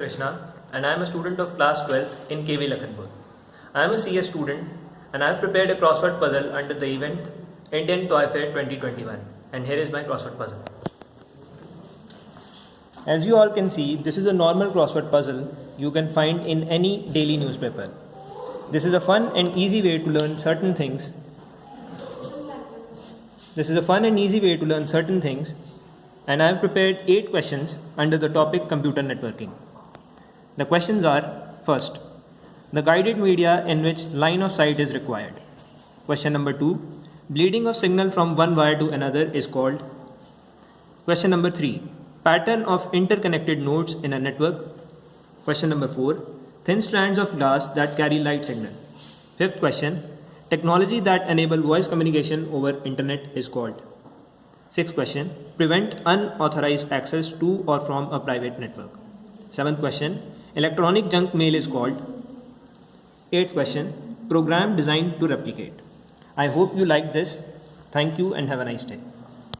Krishna and I am a student of class 12th in KV Lakhanpur. I am a CS student and I have prepared a crossword puzzle under the event Indian Toy Fair 2021, and here is my crossword puzzle. As you all can see, this is a normal crossword puzzle you can find in any daily newspaper. This is a fun and easy way to learn certain things. And I have prepared 8 questions under the topic computer networking. The questions are: first, the guided media in which line of sight is required. Question number 2, bleeding of signal from one wire to another is called. Question number 3, pattern of interconnected nodes in a network. Question number 4, thin strands of glass that carry light signal. Fifth question, technology that enable voice communication over internet is called. Sixth question, prevent unauthorized access to or from a private network. Seventh question, electronic junk mail is called. Eighth question, program designed to replicate. I hope you like this. Thank you and have a nice day.